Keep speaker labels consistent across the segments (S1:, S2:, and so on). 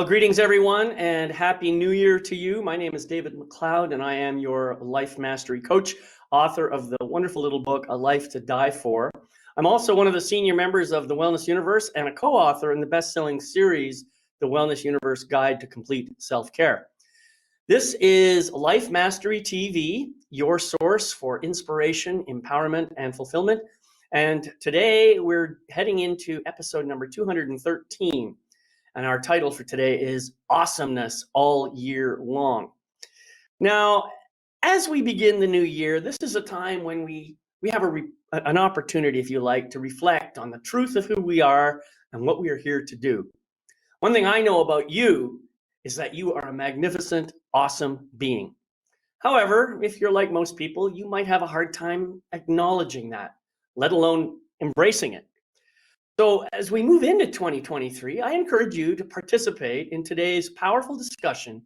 S1: Well, greetings everyone and happy new year to you. My name is David McLeod and I am your life mastery coach, author of the wonderful little book, A Life to Die For. I'm also one of the senior members of the Wellness Universe and a co-author in the best-selling series, The Wellness Universe Guide to Complete Self-Care. This is Life Mastery TV, your source for inspiration, empowerment, and fulfillment. And today we're heading into episode number 213. And our title for today is Awesomeness All Year Long. Now, as we begin the new year, this is a time when we have an opportunity, if you like, to reflect on the truth of who we are and what we are here to do. One thing I know about you is that you are a magnificent, awesome being. However, if you're like most people, you might have a hard time acknowledging that, let alone embracing it. So as we move into 2023, I encourage you to participate in today's powerful discussion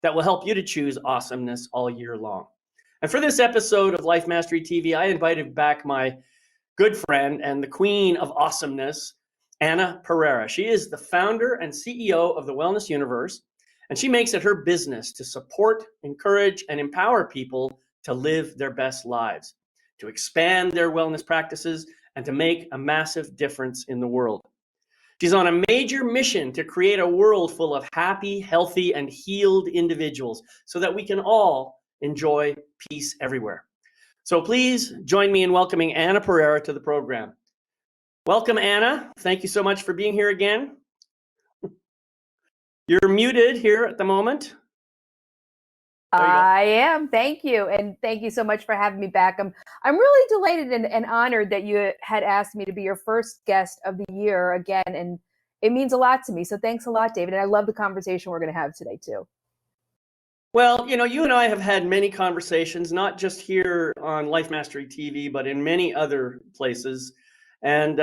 S1: that will help you to choose awesomeness all year long. And for this episode of Life Mastery TV, I invited back my good friend and the queen of awesomeness, Anna Pereira. She is the founder and CEO of the Wellness Universe, and she makes it her business to support, encourage, and empower people to live their best lives, to expand their wellness practices, and to make a massive difference in the world. She's on a major mission to create a world full of happy, healthy, and healed individuals so that we can all enjoy peace everywhere. So please join me in welcoming Anna Pereira to the program. Welcome, Anna. Thank you so much for being here again. You're muted here at the moment.
S2: I am. Thank you. And thank you so much for having me back. I'm really delighted and honored that you had asked me to be your first guest of the year again. And it means a lot to me. So thanks a lot, David. And I love the conversation we're going to have today, too.
S1: Well, you and I have had many conversations, not just here on Life Mastery TV, but in many other places. And,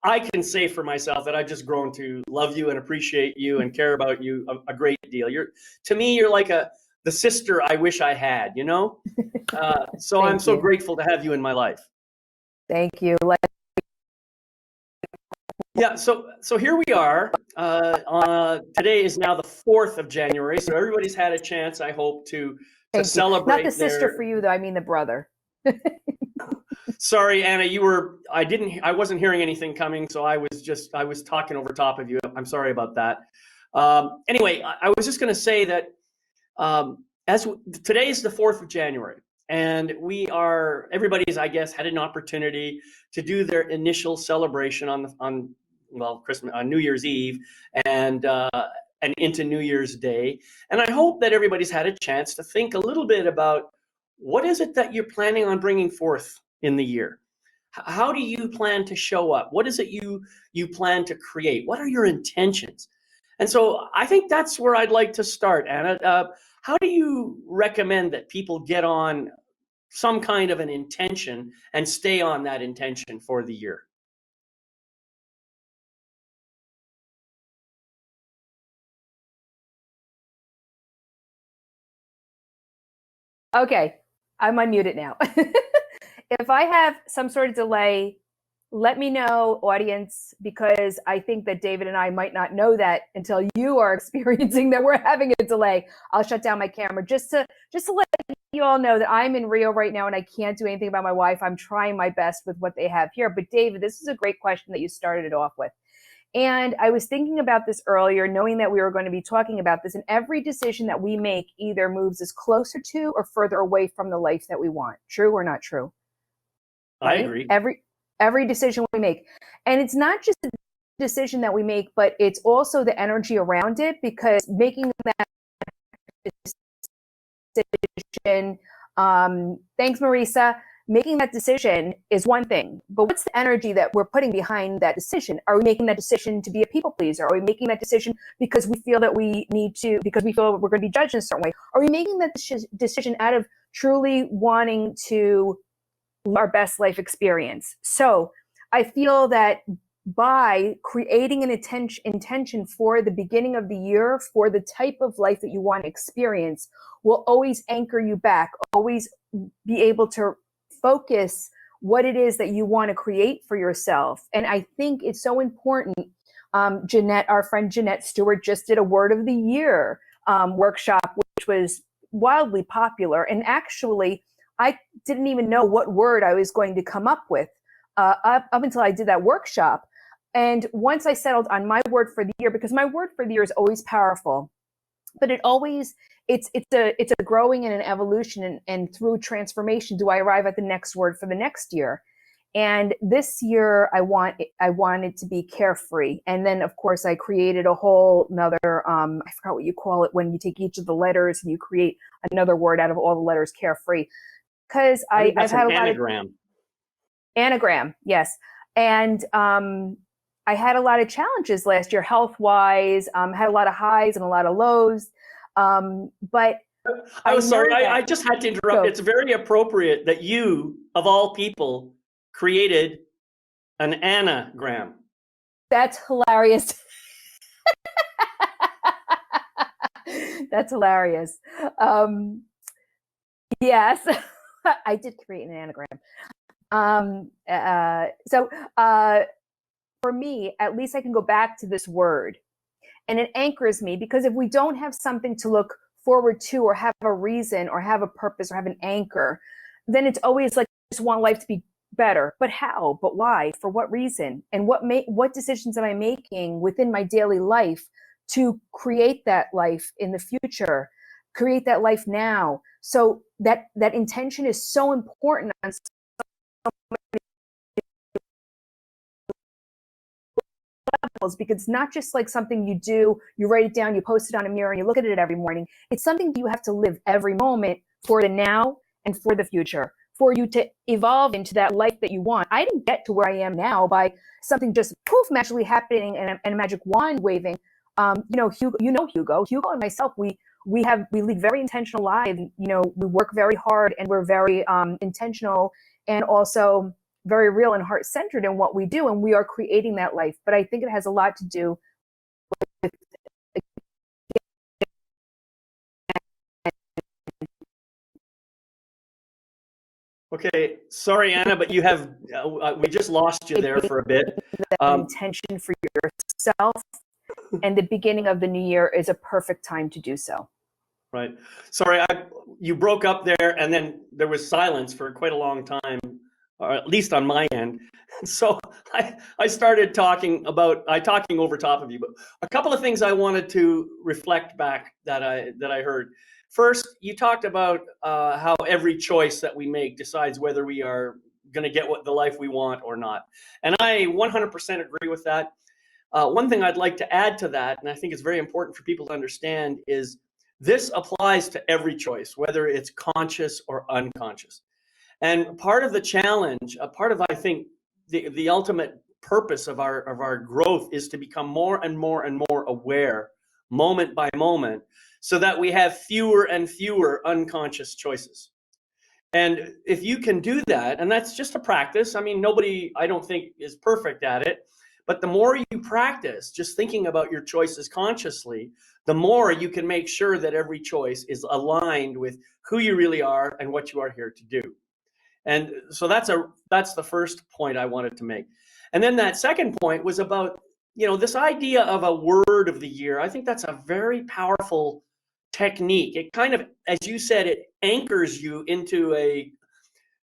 S1: I can say for myself that I've just grown to love you and appreciate you and care about you a great deal. To me, you're like the sister I wish I had, So I'm so grateful to have you in my life.
S2: Thank you.
S1: Yeah, so here we are. Today is now the 4th of January, so everybody's had a chance, I hope, to celebrate.
S2: Not the sister for you, though. I mean the brother.
S1: Sorry, Anna, I wasn't hearing anything coming, so I was talking over top of you. I'm sorry about that. Anyway, I was just going to say that today is the 4th of January, and everybody's, I guess, had an opportunity to do their initial celebration on New Year's Eve and into New Year's Day. And I hope that everybody's had a chance to think a little bit about what is it that you're planning on bringing forth in the year. How do you plan to show up? What is it you plan to create? What are your intentions? And so I think that's where I'd like to start, Anna. How do you recommend that people get on some kind of an intention and stay on that intention for the year?
S2: Okay, I'm unmuted now. If I have some sort of delay, let me know, audience, because I think that David and I might not know that until you are experiencing that we're having a delay. I'll shut down my camera just to let you all know that I'm in Rio right now and I can't do anything about my wife. I'm trying my best with what they have here. But David, this is a great question that you started it off with. And I was thinking about this earlier, knowing that we were going to be talking about this, and every decision that we make either moves us closer to or further away from the life that we want. True or not true?
S1: Right? I agree.
S2: Every decision we make. And it's not just the decision that we make, but it's also the energy around it, because making that decision, thanks, Marisa, making that decision is one thing, but what's the energy that we're putting behind that decision? Are we making that decision to be a people pleaser? Are we making that decision because we feel that we need to, because we feel we're going to be judged in a certain way? Are we making that decision out of truly wanting to our best life experience? So I feel that by creating an intention for the beginning of the year, for the type of life that you want to experience, will always anchor you back, always be able to focus what it is that you want to create for yourself. And I think it's so important Jeanette, our friend Jeanette Stewart, just did a Word of the Year workshop, which was wildly popular. And actually, I didn't even know what word I was going to come up with up until I did that workshop. And once I settled on my word for the year, because my word for the year is always powerful, but it's a growing and an evolution, and through transformation do I arrive at the next word for the next year. And this year I wanted to be carefree. And then of course I created a whole another, I forgot what you call it when you take each of the letters and you create another word out of all the letters, carefree. Because I've had a lot of anagram, yes. And I had a lot of challenges last year, health wise, had a lot of highs and a lot of lows. But
S1: I was sorry, I just had to interrupt. It's very appropriate that you, of all people, created an anagram.
S2: That's hilarious. That's hilarious. Yes, I did create an anagram. For me, at least I can go back to this word, and it anchors me, because if we don't have something to look forward to, or have a reason, or have a purpose, or have an anchor, then it's always like, I just want life to be better. But how? But why? For what reason? And what decisions am I making within my daily life to create that life in the future, create that life now? So that intention is so important on so many levels, because it's not just like something you do, you write it down, you post it on a mirror, and you look at it every morning. It's something you have to live every moment for the now and for the future, for you to evolve into that life that you want. I didn't get to where I am now by something just poof magically happening and a magic wand waving. Hugo and myself, we lead very intentional lives. We work very hard, and we're very intentional, and also very real and heart-centered in what we do, and we are creating that life. But I think it has a lot to do with
S1: Okay, sorry, Anna, but you have we just lost you there for a bit.
S2: Intention for yourself, and the beginning of the new year is a perfect time to do so.
S1: Right. Sorry, you broke up there, and then there was silence for quite a long time, or at least on my end. So I started talking over top of you, but a couple of things I wanted to reflect back that I heard. First, you talked about how every choice that we make decides whether we are going to get the life we want or not. And I 100% agree with that. One thing I'd like to add to that, and I think it's very important for people to understand, is this applies to every choice, whether it's conscious or unconscious. And part of the challenge, I think, the ultimate purpose of our growth is to become more and more and more aware, moment by moment, so that we have fewer and fewer unconscious choices. And if you can do that, and that's just a practice, I mean, nobody, I don't think, is perfect at it, but the more you practice just thinking about your choices consciously, the more you can make sure that every choice is aligned with who you really are and what you are here to do. And so that's the first point I wanted to make. And then that second point was about, this idea of a word of the year. I think that's a very powerful technique. It kind of, as you said, it anchors you into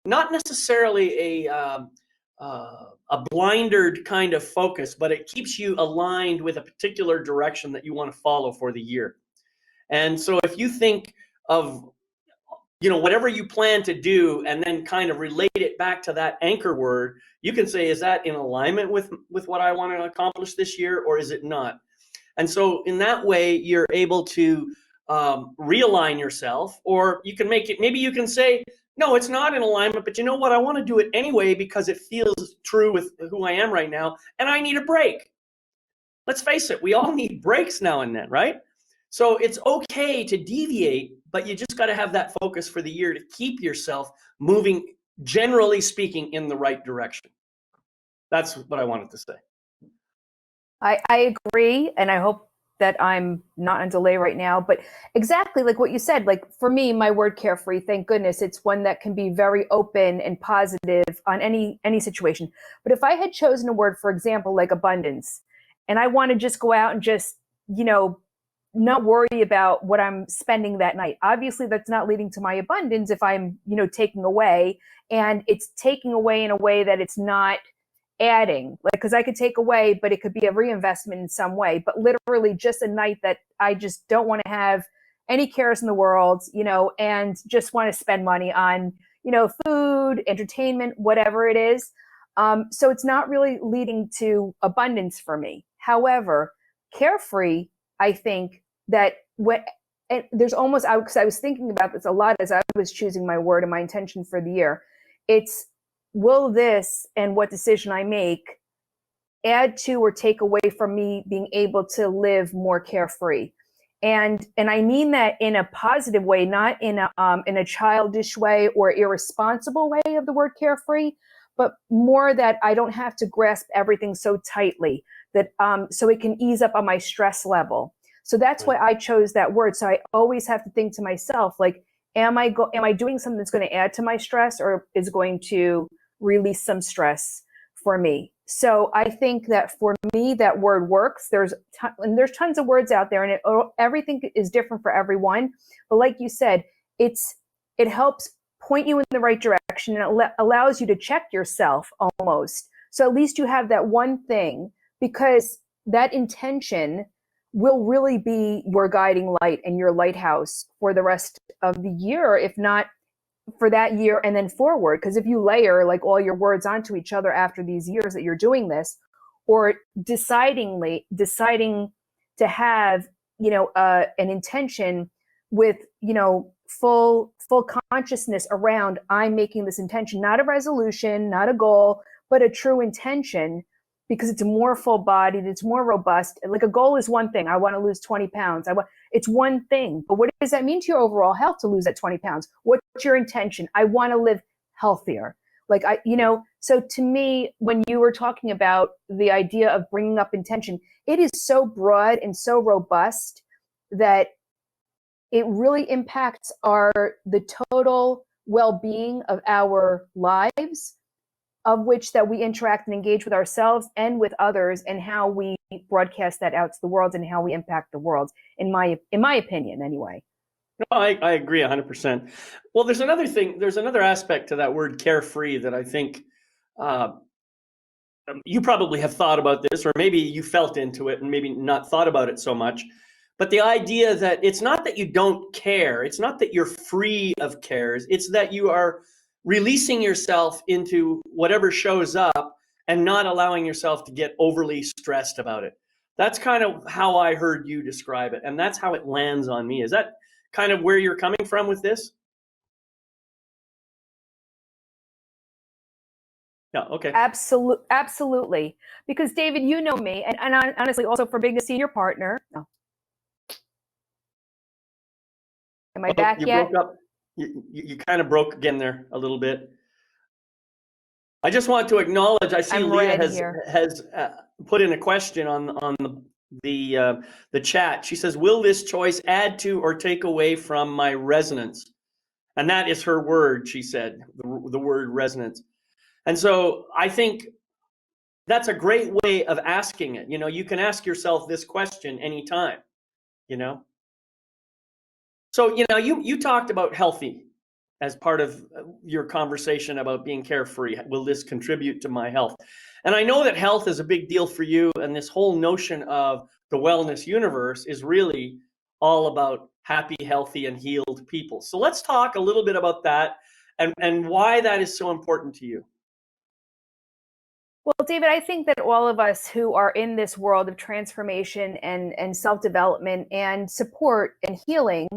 S1: not necessarily a blindered kind of focus, but it keeps you aligned with a particular direction that you want to follow for the year. And so if you think of, whatever you plan to do, and then kind of relate it back to that anchor word, you can say, is that in alignment with what I want to accomplish this year, or is it not? And so in that way, you're able to realign yourself, or you can make it, maybe you can say, no, it's not in alignment, but you know what? I want to do it anyway because it feels true with who I am right now, and I need a break. Let's face it, we all need breaks now and then, right? So it's okay to deviate, but you just got to have that focus for the year to keep yourself moving, generally speaking, in the right direction. That's what I wanted to say.
S2: I agree, and I hope that I'm not on delay right now, but exactly like what you said, like for me, my word carefree, thank goodness, it's one that can be very open and positive on any situation. But if I had chosen a word, for example, like abundance, And I want to just go out and just, not worry about what I'm spending that night. Obviously, that's not leading to my abundance if I'm, taking away, and it's taking away in a way that it's not adding. Like, because I could take away, but it could be a reinvestment in some way. But literally just a night that I just don't want to have any cares in the world, and just want to spend money on, food, entertainment, whatever it is. So it's not really leading to abundance for me. However, carefree, I think that there's almost, because I was thinking about this a lot as I was choosing my word and my intention for the year. It's, will this and what decision I make add to or take away from me being able to live more carefree? And I mean that in a positive way, not in a childish way or irresponsible way of the word carefree, but more that I don't have to grasp everything so tightly, that so it can ease up on my stress level. So that's why I chose that word. So I always have to think to myself, like, am I doing something that's going to add to my stress, or is going to release some stress for me? So I think that for me, that word works. There's tons of words out there, and everything is different for everyone. But like you said, it helps point you in the right direction, and it allows you to check yourself almost. So at least you have that one thing, because that intention will really be your guiding light and your lighthouse for the rest of the year, if not for that year and then forward. Because if you layer like all your words onto each other after these years that you're doing this, or deciding to have, an intention with, full consciousness around, I'm making this intention, not a resolution, not a goal, but a true intention, because it's more full-bodied, it's more robust. Like, a goal is one thing. I want to lose 20 pounds. It's one thing. But what does that mean to your overall health to lose that 20 pounds? What's your intention? I want to live healthier. Like, so to me, when you were talking about the idea of bringing up intention, it is so broad and so robust that it really impacts the total well-being of our lives, of which that we interact and engage with ourselves and with others, and how we broadcast that out to the world and how we impact the world, in my opinion, anyway.
S1: No, I agree 100%. Well, there's another aspect to that word carefree that I think you probably have thought about this, or maybe you felt into it and maybe not thought about it so much. But the idea that it's not that you don't care, it's not that you're free of cares, it's that you are releasing yourself into whatever shows up and not allowing yourself to get overly stressed about it. That's kind of how I heard you describe it, and that's how it lands on me. Is that kind of where you're coming from with this? Yeah, okay.
S2: Absolutely. Because David, you know me, and honestly, also for being a senior partner. Oh. Am I back yet?
S1: Broke up. You kind of broke again there a little bit. I just want to acknowledge, I see Leah has put in a question on the chat. She says, will this choice add to or take away from my resonance? And that is her word, she said, the word resonance. And so I think that's a great way of asking it. You can ask yourself this question anytime, So, you talked about healthy as part of your conversation about being carefree. Will this contribute to my health? And I know that health is a big deal for you, and this whole notion of the wellness universe is really all about happy, healthy, and healed people. So let's talk a little bit about that and why that is so important to you.
S2: Well, David, I think that all of us who are in this world of transformation and self-development and support and healing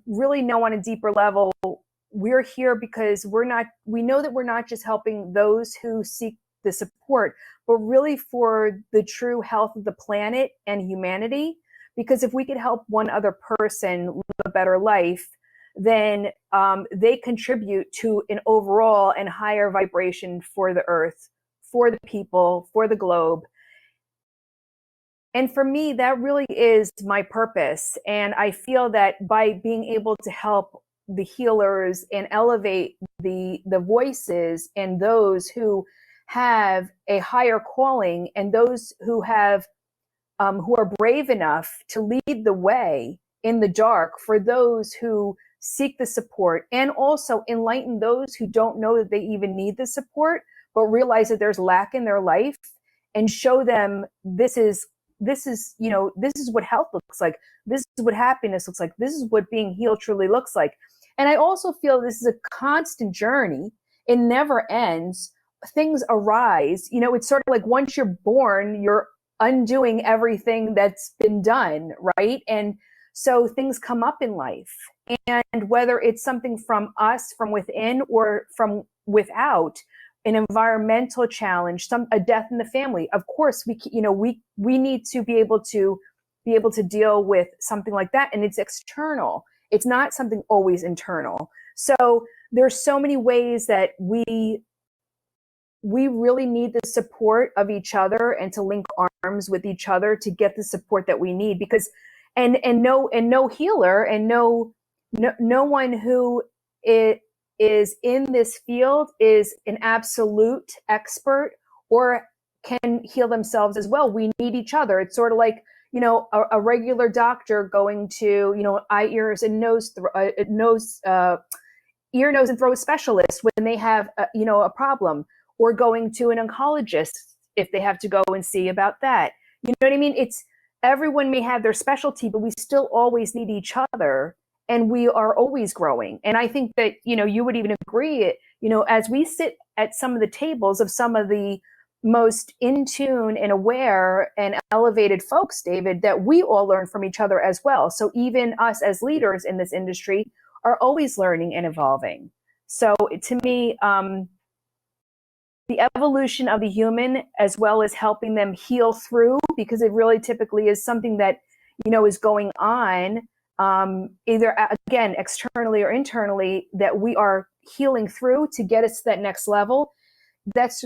S2: really know on a deeper level, we're here because we know that we're not just helping those who seek the support, but really for the true health of the planet and humanity. Because if we could help one other person live a better life, then they contribute to an overall and higher vibration for the earth, for the people, for the globe. And for me, that really is my purpose. And I feel that by being able to help the healers and elevate the voices and those who have a higher calling, and those who have who are brave enough to lead the way in the dark for those who seek the support, and also enlighten those who don't know that they even need the support, but realize that there's lack in their life, and show them this is what health looks like. This is what happiness looks like. This is what being healed truly looks like. And I also feel this is a constant journey. It never ends. Things arise. It's sort of like once you're born, you're undoing everything that's been done, right? And so things come up in life. And whether it's something from us, from within, or from without, an environmental challenge, a death in the family, of course, we need to be able to deal with something like that. And it's external. It's not something always internal. So there's so many ways that we really need the support of each other, and to link arms with each other to get the support that we need, because and no healer and no one who is in this field is an absolute expert or can heal themselves as well. We need each other. It's sort of like, a regular doctor going to, eye, ears, and ear, nose, and throat specialist when they have, a problem, or going to an oncologist if they have to go and see about that. You know what I mean? Everyone may have their specialty, but we still always need each other, and we are always growing. And I think that, you would even agree, as we sit at some of the tables of some of the most in tune and aware and elevated folks, David, that we all learn from each other as well. So even us as leaders in this industry are always learning and evolving. So to me, the evolution of the human, as well as helping them heal through, because it really typically is something that, is going on, either again, externally or internally, that we are healing through to get us to that next level. That's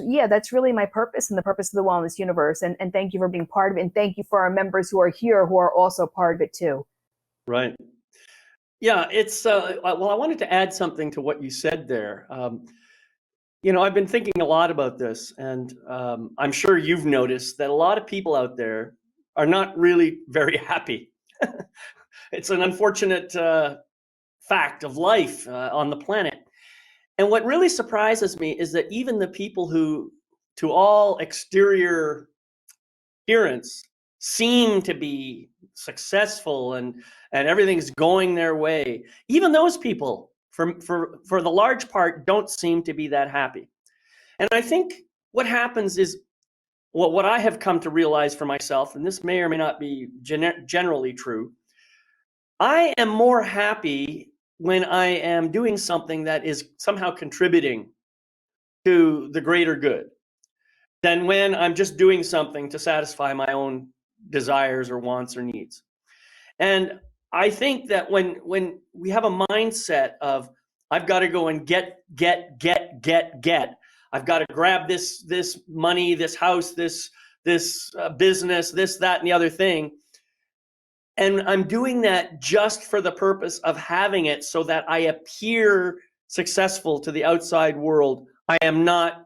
S2: really my purpose and the purpose of the Wellness Universe. And thank you for being part of it. And thank you for our members who are here, who are also part of it too.
S1: Right. Yeah, it's, well, I wanted to add something to what you said there. I've been thinking a lot about this, and I'm sure you've noticed that a lot of people out there are not really very happy. It's an unfortunate fact of life on the planet. And what really surprises me is that even the people who, to all exterior appearance, seem to be successful and everything's going their way, even those people, for the large part, don't seem to be that happy. And I think what happens is, what I have come to realize for myself, and this may or may not be generally true, I am more happy when I am doing something that is somehow contributing to the greater good than when I'm just doing something to satisfy my own desires or wants or needs. And I think that when we have a mindset of, I've got to go and get, I've got to grab this money, this house, this business, this, that, and the other thing, and I'm doing that just for the purpose of having it so that I appear successful to the outside world, I am not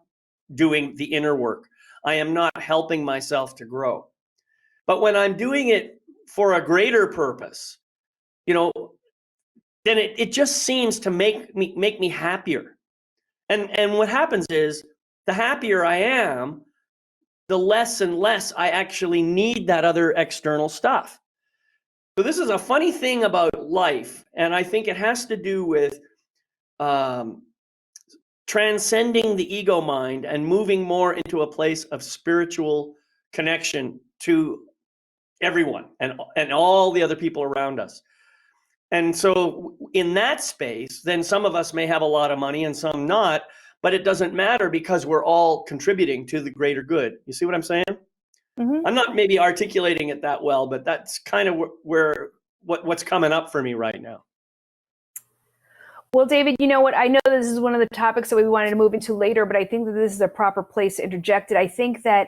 S1: doing the inner work. I am not helping myself to grow. But when I'm doing it for a greater purpose, then it just seems to make me happier. And what happens is, the happier I am, the less and less I actually need that other external stuff. So this is a funny thing about life, and I think it has to do with transcending the ego mind and moving more into a place of spiritual connection to everyone and all the other people around us. And so in that space, then some of us may have a lot of money and some not, but it doesn't matter, because we're all contributing to the greater good. You see what I'm saying? Mm-hmm. I'm not maybe articulating it that well, but that's kind of what's coming up for me right now.
S2: Well, David, you know what? I know this is one of the topics that we wanted to move into later, but I think that this is a proper place to interject it. I think that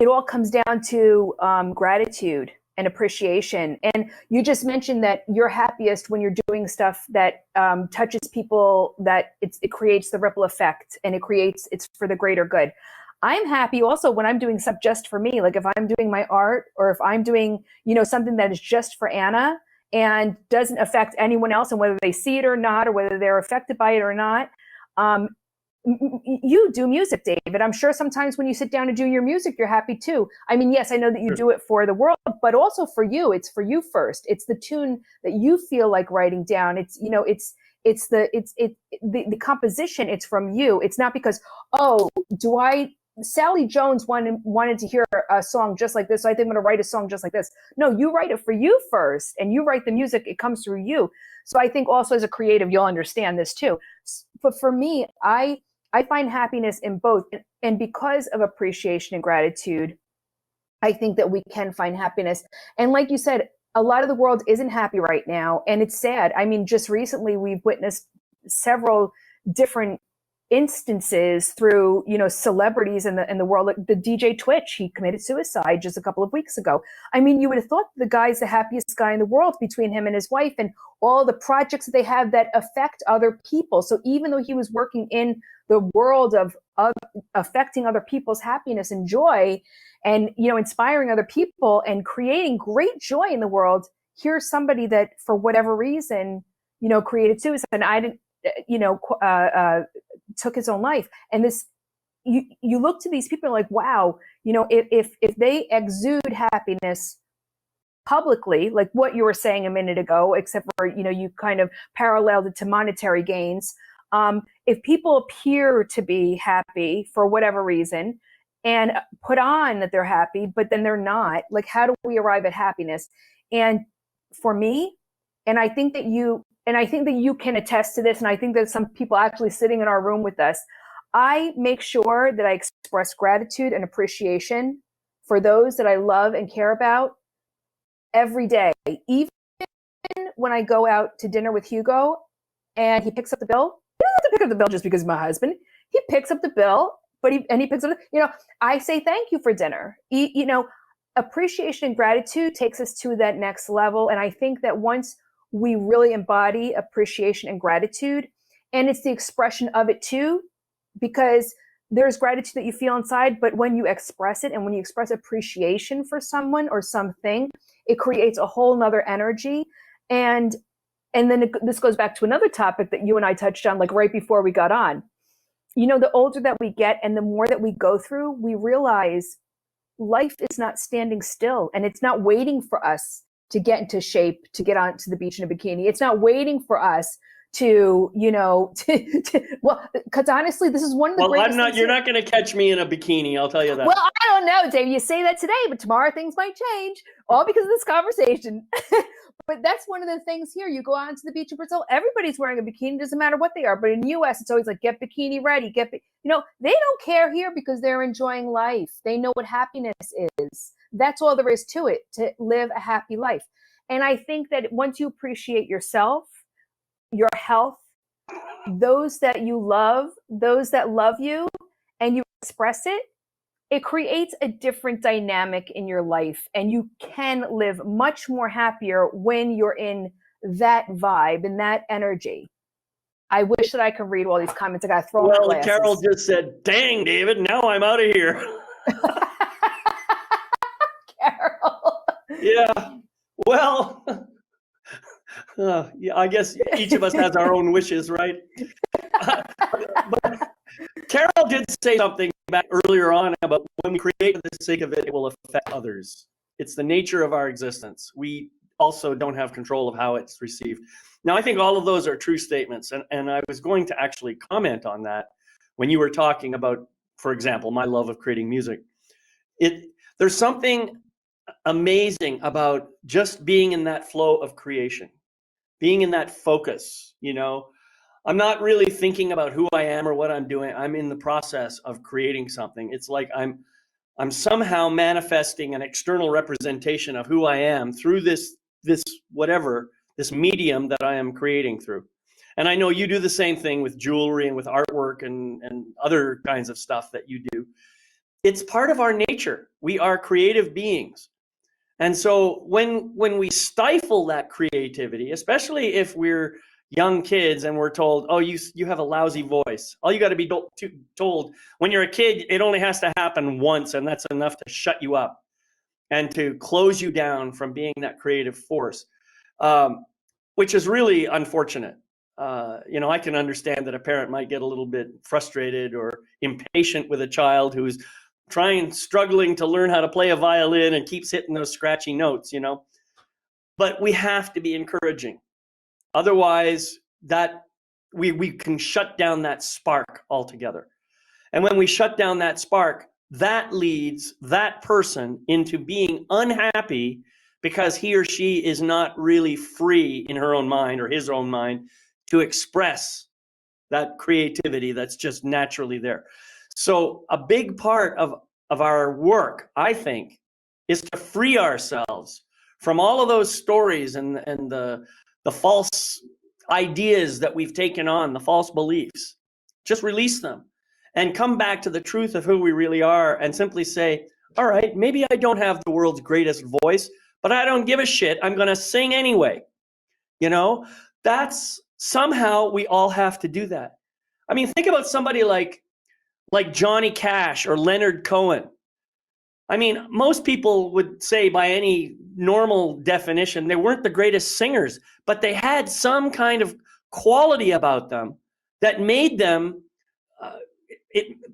S2: it all comes down to gratitude. and appreciation. And you just mentioned that you're happiest when you're doing stuff that touches people, that it creates the ripple effect, and it's for the greater good. I'm happy also when I'm doing stuff just for me. Like if I'm doing my art, or if I'm doing, something that is just for Anna and doesn't affect anyone else, and whether they see it or not, or whether they're affected by it or not. You do music, David. I'm sure sometimes when you sit down and do your music, you're happy too. I mean, yes, I know that you do it for the world, but also for you. It's for you first. It's the tune that you feel like writing down. It's, the composition. It's from you. It's not because, Sally Jones wanted to hear a song just like this, so I think I'm going to write a song just like this. No, you write it for you first, and you write the music. It comes through you. So I think also as a creative, you'll understand this too. But for me, I find happiness in both. And because of appreciation and gratitude, I think that we can find happiness. And like you said, a lot of the world isn't happy right now. And it's sad. I mean, just recently, we've witnessed several different instances through, celebrities in the world. Like the DJ Twitch, he committed suicide just a couple of weeks ago. I mean, you would have thought the guy's the happiest guy in the world, between him and his wife and all the projects that they have that affect other people. So even though he was working in the world of affecting other people's happiness and joy, and, inspiring other people and creating great joy in the world, here's somebody that for whatever reason, created suicide. And I didn't, took his own life. And this, you look to these people like, wow, if they exude happiness publicly, like what you were saying a minute ago, except for, you kind of paralleled it to monetary gains. If people appear to be happy for whatever reason and put on that they're happy, but then they're not, like, how do we arrive at happiness? And for me, and I think that you can attest to this, and I think that some people actually sitting in our room with us, I make sure that I express gratitude and appreciation for those that I love and care about every day. Even when I go out to dinner with Hugo and he picks up the bill, he doesn't have to pick up the bill just because he's my husband. He picks up the bill, but he picks up, I say thank you for dinner. Appreciation and gratitude takes us to that next level. And I think that once we really embody appreciation and gratitude, and it's the expression of it too, because there's gratitude that you feel inside, but when you express it and when you express appreciation for someone or something, it creates a whole nother energy. And then this goes back to another topic that you and I touched on, like right before we got on. The older that we get and the more that we go through, we realize life is not standing still, and it's not waiting for us to get into shape, to get onto the beach in a bikini. It's not waiting for us to, because honestly, this is one of the greatest things.
S1: You're not going to catch me in a bikini, I'll tell you that.
S2: Well, I don't know, Dave. You say that today, but tomorrow things might change, all because of this conversation. But that's one of the things here. You go out to the beach in Brazil, everybody's wearing a bikini, doesn't matter what they are. But in the US, it's always like, get bikini ready, they don't care here because they're enjoying life. They know what happiness is. That's all there is to it, to live a happy life. And I think that once you appreciate yourself, your health, those that you love, those that love you, and you express it, it creates a different dynamic in your life. And you can live much more happier when you're in that vibe and that energy. I wish that I could read all these comments. I got to throw my glasses.
S1: Carol just said, dang, David, now I'm out of here.
S2: Carol.
S1: Yeah. Well, I guess each of us has our own wishes, right? But Carol did say something back earlier on about when we create for the sake of it, it will affect others. It's the nature of our existence. We also don't have control of how it's received. Now, I think all of those are true statements. And I was going to actually comment on that when you were talking about, for example, my love of creating music. There's something amazing about just being in that flow of creation, being in that focus. I'm not really thinking about who I am or what I'm doing. I'm in the process of creating something. It's like I'm somehow manifesting an external representation of who I am through this medium that I am creating through. And I know you do the same thing with jewelry and with artwork and other kinds of stuff that you do. It's part of our nature. We are creative beings. And so when we stifle that creativity, especially if we're young kids and we're told, oh, you have a lousy voice. All you got to be told when you're a kid, it only has to happen once, and that's enough to shut you up and to close you down from being that creative force, which is really unfortunate. I can understand that a parent might get a little bit frustrated or impatient with a child who's struggling to learn how to play a violin and keeps hitting those scratchy notes, But we have to be encouraging. Otherwise, that we can shut down that spark altogether. And when we shut down that spark, that leads that person into being unhappy because he or she is not really free in her own mind or his own mind to express that creativity that's just naturally there. So a big part of our work, I think, is to free ourselves from all of those stories and the false ideas that we've taken on, the false beliefs. Just release them and come back to the truth of who we really are and simply say, all right, maybe I don't have the world's greatest voice, but I don't give a shit. I'm going to sing anyway. That's somehow we all have to do that. I mean, think about somebody like Johnny Cash or Leonard Cohen. I mean, most people would say by any normal definition, they weren't the greatest singers, but they had some kind of quality about them that made them,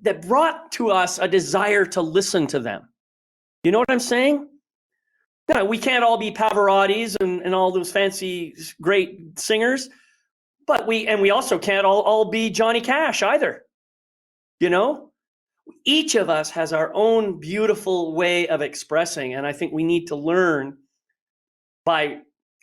S1: that brought to us a desire to listen to them. You know what I'm saying? Yeah, we can't all be Pavarottis and all those fancy, great singers, but we also can't all be Johnny Cash either. Each of us has our own beautiful way of expressing, and I think we need to learn by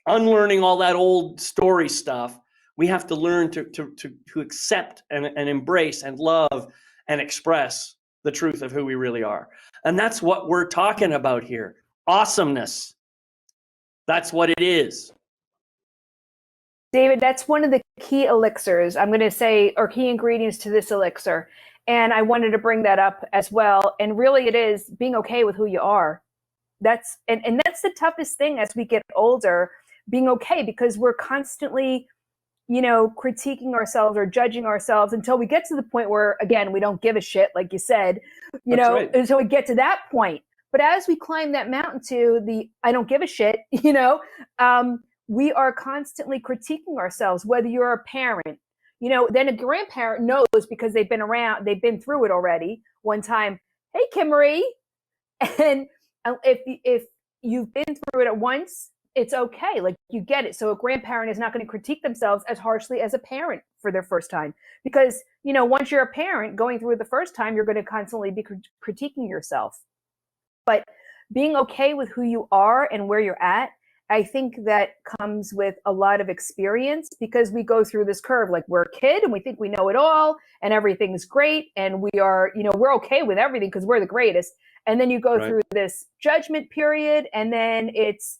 S1: unlearning all that old story stuff. We have to learn to accept and embrace and love and express the truth of who we really are. And that's what we're talking about here. Awesomeness. That's what it is.
S2: David, that's one of the key elixirs, I'm going to say, or key ingredients to this elixir. And I wanted to bring that up as well. And really it is being okay with who you are. That's the toughest thing as we get older, being okay, because we're constantly, critiquing ourselves or judging ourselves until we get to the point where, again, we don't give a shit, like you said,
S1: right.
S2: Until we get to that point. But as we climb that mountain to the I don't give a shit, we are constantly critiquing ourselves, whether you're a parent, then a grandparent knows because they've been around, they've been through it already. One time, hey, Kimmery. And if you've been through it at once, it's okay. Like, you get it. So a grandparent is not going to critique themselves as harshly as a parent for their first time. Because, once you're a parent going through it the first time, you're going to constantly be critiquing yourself. But being okay with who you are and where you're at, I think that comes with a lot of experience, because we go through this curve. Like, we're a kid and we think we know it all and everything's great. And we are, we're okay with everything because we're the greatest. And then you go through this judgment period, and then it's,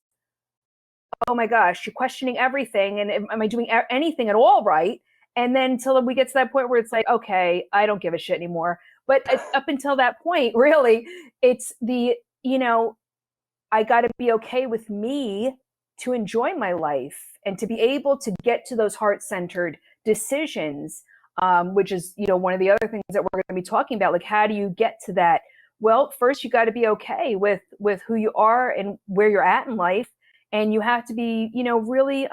S2: oh my gosh, you're questioning everything. And am I doing anything at all right? And then until we get to that point where it's like, okay, I don't give a shit anymore. But up until that point, really, it's the, I got to be okay with me to enjoy my life and to be able to get to those heart-centered decisions, which is, one of the other things that we're going to be talking about. Like, how do you get to that? Well, first you got to be okay with who you are and where you're at in life. And you have to be, really,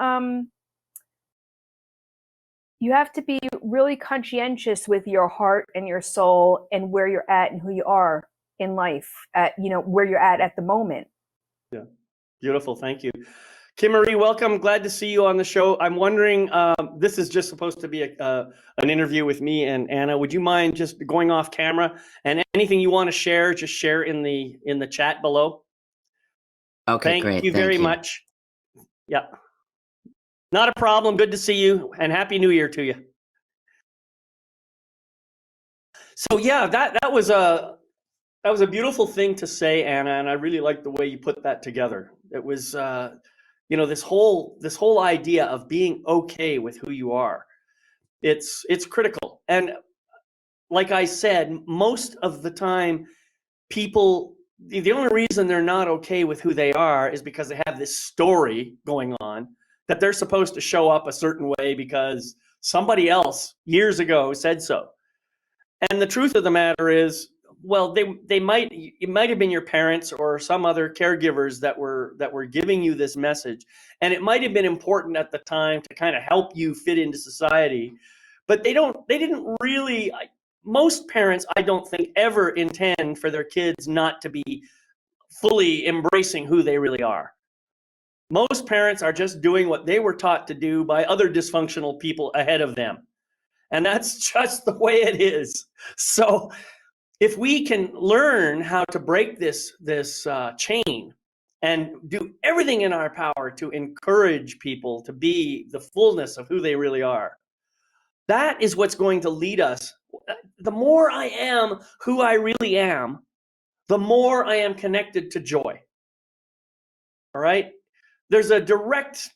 S2: you have to be really conscientious with your heart and your soul and where you're at and who you are in life at, where you're at the moment.
S1: Yeah. Beautiful. Thank you. Kimmery, welcome. Glad to see you on the show. I'm wondering, this is just supposed to be an interview with me and Anna. Would you mind just going off camera, and anything you want to share, just share in the chat below?
S3: Okay, great.
S1: Thank you very much. Yeah. Not a problem. Good to see you, and Happy New Year to you. So yeah, that was a beautiful thing to say, Anna, and I really like the way you put that together. It was this whole idea of being okay with who you are. It's critical. And like I said, most of the time people the only reason they're not okay with who they are is because they have this story going on that they're supposed to show up a certain way because somebody else years ago said so. And the truth of the matter is, well, it might have been your parents or some other caregivers that were giving you this message, and it might have been important at the time to kind of help you fit into society, but they didn't really. Most parents, I don't think, ever intend for their kids not to be fully embracing who they really are. Most parents are just doing what they were taught to do by other dysfunctional people ahead of them. And that's just the way it is. So if we can learn how to break this chain and do everything in our power to encourage people to be the fullness of who they really are, that is what's going to lead us. The more I am who I really am, the more I am connected to joy. All right? There's a direct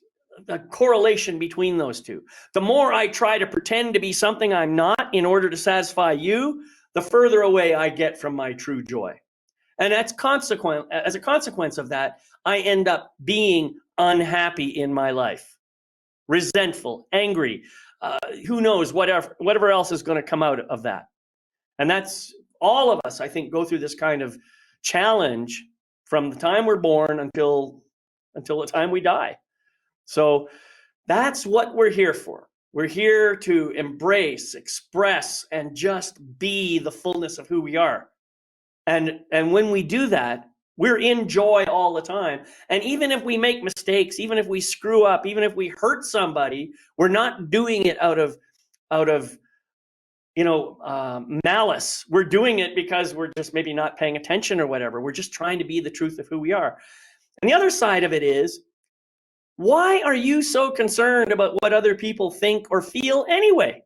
S1: correlation between those two. The more I try to pretend to be something I'm not in order to satisfy you, the further away I get from my true joy. And as a consequence of that, I end up being unhappy in my life, resentful, angry, who knows, whatever else is going to come out of that. And that's all of us, I think, go through this kind of challenge from the time we're born until the time we die. So that's what we're here for. We're here to embrace, express, and just be the fullness of who we are. And when we do that, we're in joy all the time. And even if we make mistakes, even if we screw up, even if we hurt somebody, we're not doing it out of malice. We're doing it because we're just maybe not paying attention or whatever. We're just trying to be the truth of who we are. And the other side of it is, why are you so concerned about what other people think or feel anyway?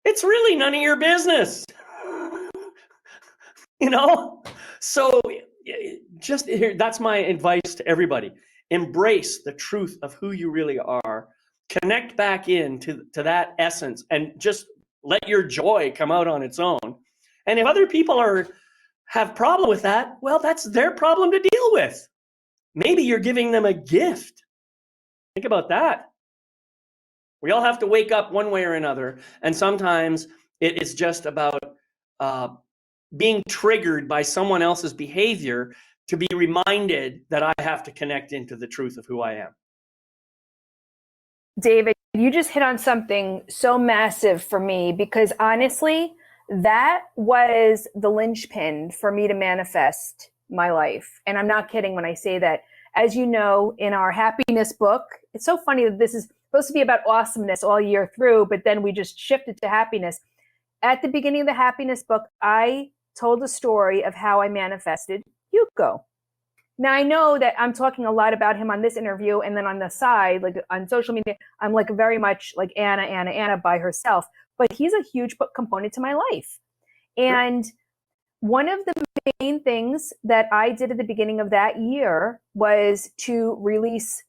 S1: It's really none of your business. So just here, that's my advice to everybody. Embrace the truth of who you really are. Connect back into that essence and just let your joy come out on its own. And if other people have problem with that, well, that's their problem to deal with. Maybe you're giving them a gift. Think about that. We all have to wake up one way or another. And sometimes it is just about being triggered by someone else's behavior to be reminded that I have to connect into the truth of who I am.
S2: David, you just hit on something so massive for me, because honestly, that was the linchpin for me to manifest my life. And I'm not kidding when I say that. As you know, in our happiness book, it's so funny that this is supposed to be about awesomeness all year through, but then we just shifted to happiness. At the beginning of the happiness book, I told a story of how I manifested Hugo. Now, I know that I'm talking a lot about him on this interview, and then on the side, like on social media, I'm like very much like Anna by herself, but he's a huge component to my life. And one of the main things that I did at the beginning of that year was to release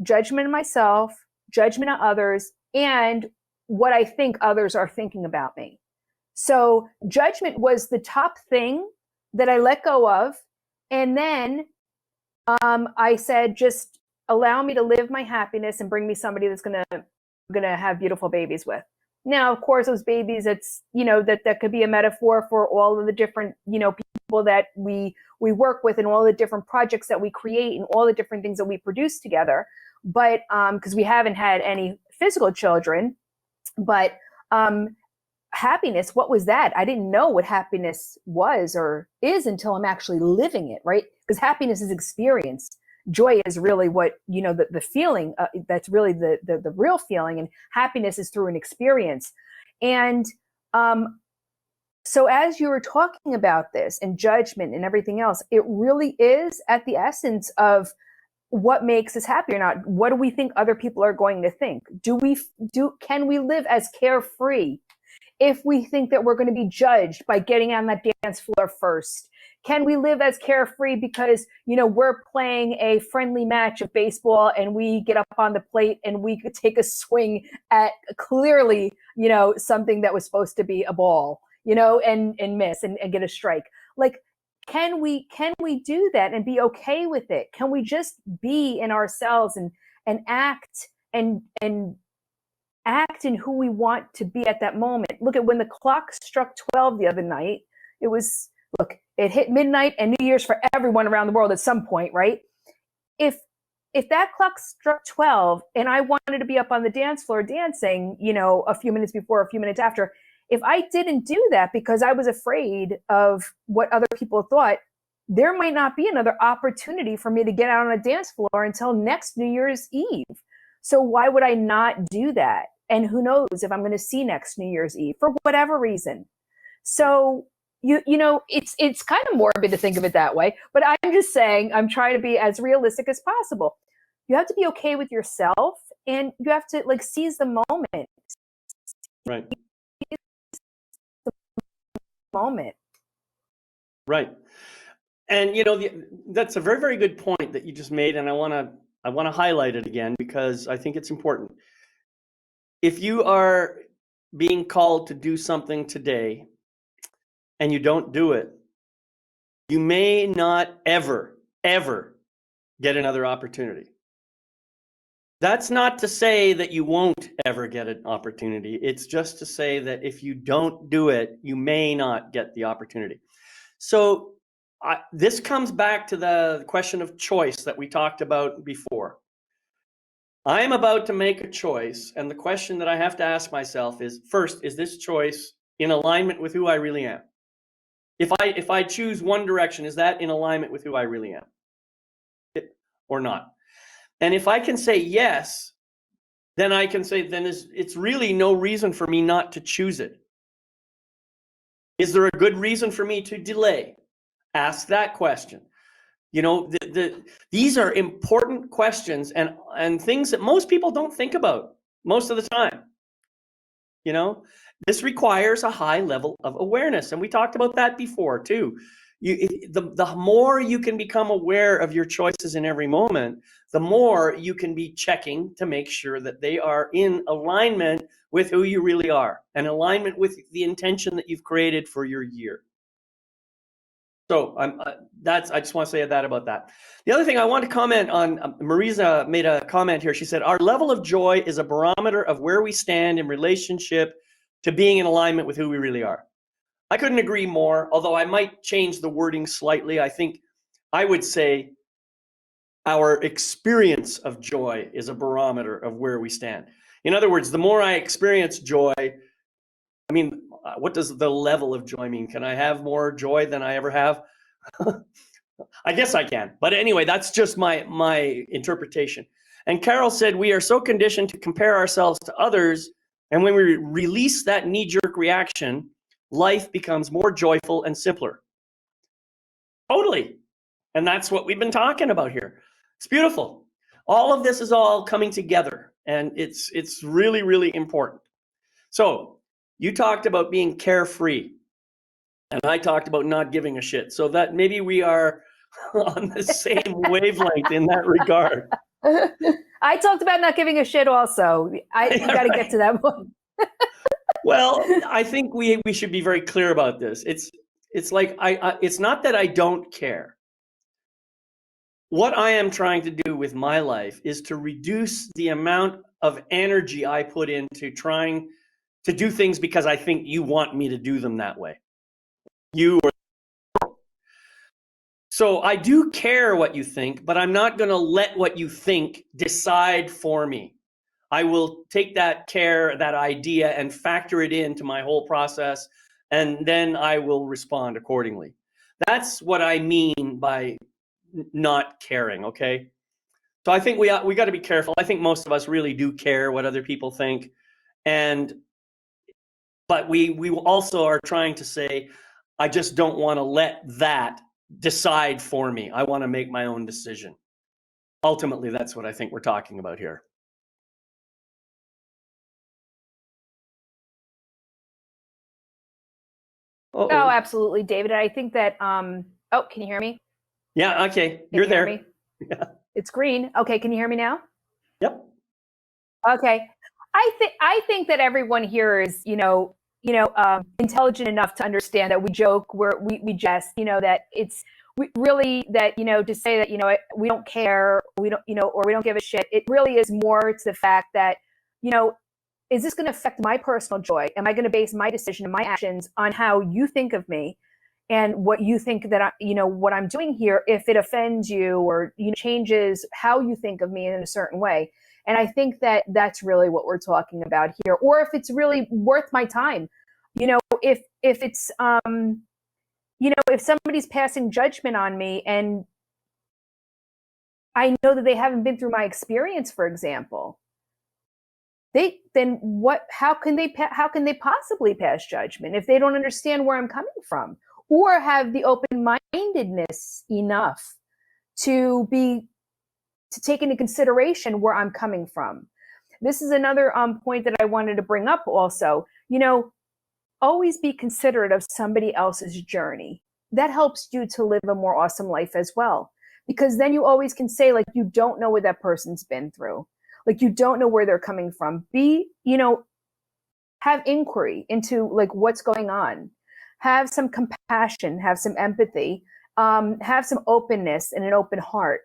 S2: judgment of myself, judgment of others, and what I think others are thinking about me. So judgment was the top thing that I let go of. And then I said, just allow me to live my happiness and bring me somebody that's gonna have beautiful babies with. Now, of course, those babies, it's, that could be a metaphor for all of the different, people that we work with and all the different projects that we create and all the different things that we produce together. But because we haven't had any physical children, but happiness, what was that? I didn't know what happiness was or is until I'm actually living it, right? Because happiness is experience. Joy is really what, the feeling, that's really the real feeling, and happiness is through an experience. And so as you were talking about this and judgment and everything else, it really is at the essence of what makes us happy or not. What do we think other people are going to think? Can we live as carefree if we think that we're going to be judged by getting on that dance floor first? Can we live as carefree because, we're playing a friendly match of baseball and we get up on the plate and we could take a swing at clearly, something that was supposed to be a ball? and miss and get a strike. Like, can we do that and be okay with it? Can we just be in ourselves and act and act in who we want to be at that moment? Look at when the clock struck 12 the other night. It hit midnight and New Year's for everyone around the world at some point, right? If that clock struck 12 and I wanted to be up on the dance floor dancing, a few minutes before, a few minutes after, if I didn't do that because I was afraid of what other people thought, there might not be another opportunity for me to get out on a dance floor until next New Year's Eve. So why would I not do that? And who knows if I'm going to see next New Year's Eve for whatever reason. So it's kind of morbid to think of it that way, but I'm just saying, I'm trying to be as realistic as possible. You have to be okay with yourself, and you have to seize the moment.
S1: Right.
S2: Moment.
S1: Right. And that's a very, very good point that you just made, and I want to highlight it again because I think it's important. If you are being called to do something today and you don't do it, you may not ever get another opportunity. That's not to say that you won't ever get an opportunity. It's just to say that if you don't do it, you may not get the opportunity. So this comes back to the question of choice that we talked about before. I am about to make a choice, and the question that I have to ask myself is, first, is this choice in alignment with who I really am? If I choose one direction, is that in alignment with who I really am? Or not? And if I can say yes, then I can say, then it's really no reason for me not to choose it. Is there a good reason for me to delay? Ask that question. These are important questions and things that most people don't think about most of the time. This requires a high level of awareness, and we talked about that before too. The more you can become aware of your choices in every moment, the more you can be checking to make sure that they are in alignment with who you really are, and alignment with the intention that you've created for your year. So I just want to say that about that. The other thing I want to comment on, Marisa made a comment here. She said, our level of joy is a barometer of where we stand in relationship to being in alignment with who we really are. I couldn't agree more, although I might change the wording slightly. I think I would say our experience of joy is a barometer of where we stand. In other words, the more I experience joy, what does the level of joy mean? Can I have more joy than I ever have? I guess I can. But anyway, that's just my interpretation. And Carol said, we are so conditioned to compare ourselves to others. And when we release that knee-jerk reaction, life becomes more joyful and simpler. Totally. And that's what we've been talking about here. It's beautiful. All of this is all coming together, and it's really, really important. So you talked about being carefree, and I talked about not giving a shit. So that maybe we are on the same wavelength in that regard.
S2: I talked about not giving a shit also. You got to get to that one.
S1: Well, I think we should be very clear about this. It's like it's not that I don't care. What I am trying to do with my life is to reduce the amount of energy I put into trying to do things because I think you want me to do them that way. So I do care what you think, but I'm not going to let what you think decide for me. I will take that care, that idea, and factor it into my whole process, and then I will respond accordingly. That's what I mean by not caring, okay? So I think we got to be careful. I think most of us really do care what other people think, but we also are trying to say, I just don't want to let that decide for me. I want to make my own decision. Ultimately, that's what I think we're talking about here.
S2: Oh, absolutely, David. I think that, can you hear me?
S1: Yeah, okay. You're there.
S2: Yeah. It's green. Okay, can you hear me now?
S1: Yep.
S2: Okay. I think that everyone here is, intelligent enough to understand that we joke, we jest, that it's really that, to say that, we don't care, we don't, or we don't give a shit. It really is more to the fact that, is this going to affect my personal joy? Am I going to base my decision and my actions on how you think of me and what you think that what I'm doing here, if it offends you or changes how you think of me in a certain way? And I think that that's really what we're talking about here. Or if it's really worth my time, if it's if somebody's passing judgment on me and I know that they haven't been through my experience, for example, how can they possibly pass judgment if they don't understand where I'm coming from or have the open-mindedness enough to take into consideration where I'm coming from? This is another point that I wanted to bring up also. Always be considerate of somebody else's journey. That helps you to live a more awesome life as well. Because then you always can say, like, you don't know what that person's been through. Like, you don't know where they're coming from. Have inquiry into, like, what's going on. Have some compassion, have some empathy, have some openness and an open heart,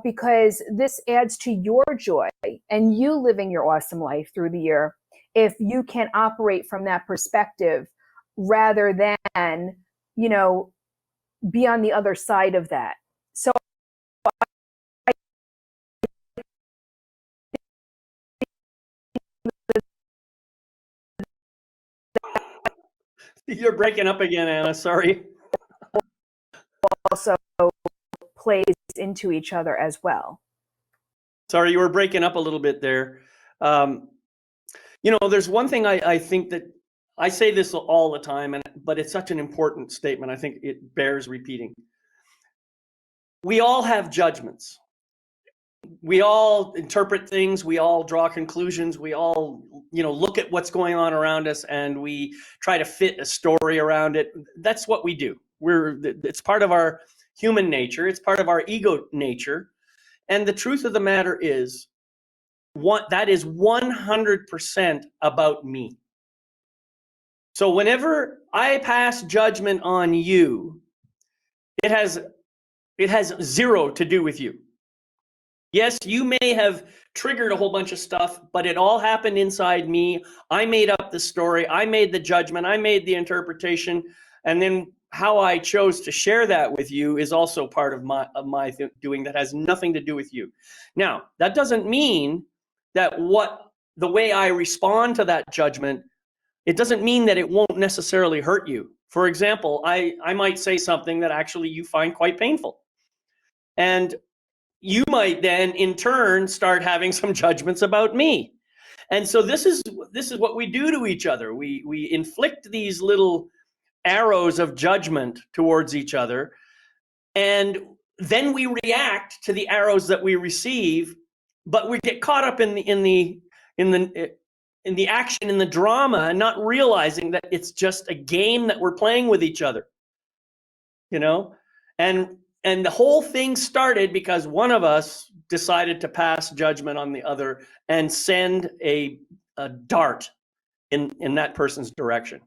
S2: because this adds to your joy and you living your awesome life through the year if you can operate from that perspective rather than, be on the other side of that. So
S1: You're breaking up again, Anna. Sorry.
S2: Also plays into each other as well.
S1: Sorry, you were breaking up a little bit there. There's one thing I think that I say this all the time, but it's such an important statement. I think it bears repeating. We all have judgments. We all interpret things. We all draw conclusions. We all, look at what's going on around us and we try to fit a story around it. That's what we do. It's part of our human nature. It's part of our ego nature. And the truth of the matter is, that is 100% about me. So whenever I pass judgment on you, it has zero to do with you. Yes, you may have triggered a whole bunch of stuff, but it all happened inside me. I made up the story. I made the judgment. I made the interpretation. And then how I chose to share that with you is also part of my doing that has nothing to do with you. Now, that doesn't mean that the way I respond to that judgment, it doesn't mean that it won't necessarily hurt you. For example, I might say something that actually you find quite painful. And you might then in turn start having some judgments about me. And so this is what we do to each other. We inflict these little arrows of judgment towards each other, and then we react to the arrows that we receive, but we get caught up in the action, in the drama, and not realizing that it's just a game that we're playing with each other. And the whole thing started because one of us decided to pass judgment on the other and send a dart in that person's direction.